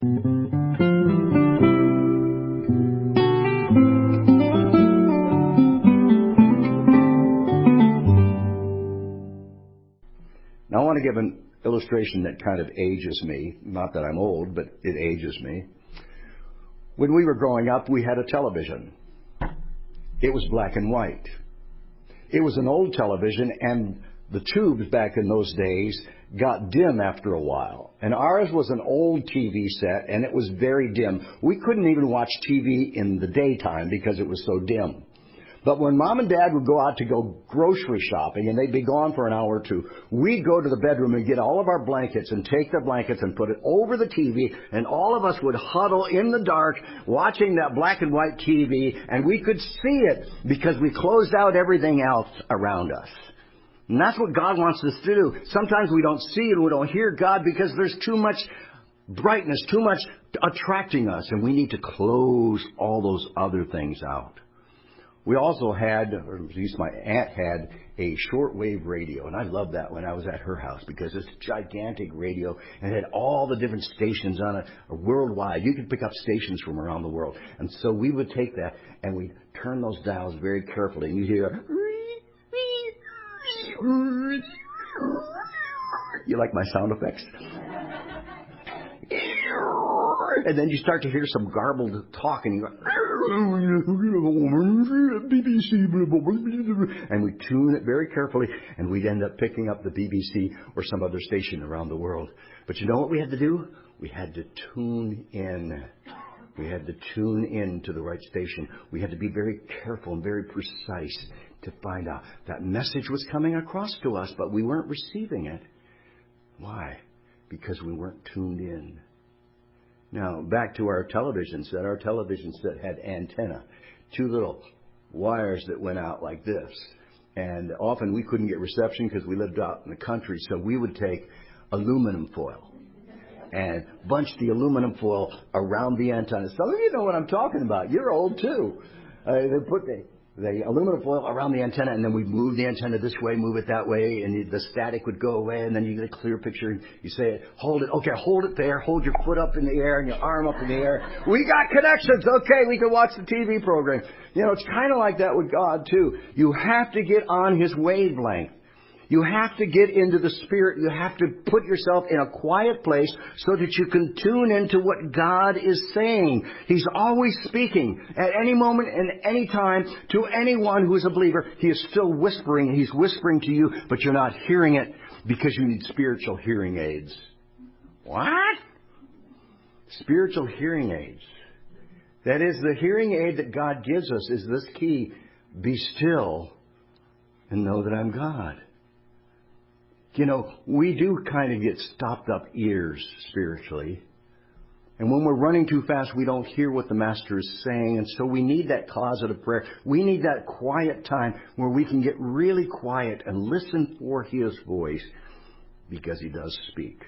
Now I want to give an illustration that kind of ages me. Not that I'm old, but it ages me. When we were growing up, we had a television. It was black and white. It was an old television, and the tubes back in those days got dim after a while. And ours was an old TV set, and it was very dim. We couldn't even watch TV in the daytime because it was so dim. But when Mom and Dad would go out to go grocery shopping, and they'd be gone for an hour or two, we'd go to the bedroom and get all of our blankets and take the blankets and put it over the TV, and all of us would huddle in the dark watching that black and white TV, and we could see it because we closed out everything else around us. And that's what God wants us to do. Sometimes we don't see and we don't hear God because there's too much brightness, too much attracting us, and we need to close all those other things out. We also had, or at least my aunt had, a shortwave radio, and I loved that when I was at her house because it's a gigantic radio and it had all the different stations on it worldwide. You could pick up stations from around the world. And so we would take that and we'd turn those dials very carefully, and you'd hear, you like my sound effects? And then you start to hear some garbled talk, and you go, BBC, and we tune it very carefully, and we'd end up picking up the BBC or some other station around the world. But you know what we had to do? We had to tune in. We had to tune in to the right station. We had to be very careful and very precise to find out that message was coming across to us, but we weren't receiving it. Why? Because we weren't tuned in. Now, back to our television set. Our television set had antenna, two little wires that went out like this. And often we couldn't get reception because we lived out in the country, so we would take aluminum foil and bunch the aluminum foil around the antenna. Some of you know what I'm talking about. You're old, too. They put the aluminum foil around the antenna, and then we'd move the antenna this way, move it that way, and the static would go away, and then you get a clear picture, and you say, hold it, okay, hold it there, hold your foot up in the air and your arm up in the air. We got connections, okay, we can watch the TV program. You know, it's kind of like that with God, too. You have to get on His wavelength. You have to get into the Spirit. You have to put yourself in a quiet place so that you can tune into what God is saying. He's always speaking. At any moment and any time, to anyone who is a believer, He is still whispering. He's whispering to you, but you're not hearing it because you need spiritual hearing aids. What? Spiritual hearing aids. That is, the hearing aid that God gives us is this key: be still and know that I'm God. You know, we do kind of get stopped up ears spiritually. And when we're running too fast, we don't hear what the Master is saying. And so we need that closet of prayer. We need that quiet time where we can get really quiet and listen for His voice, because He does speak.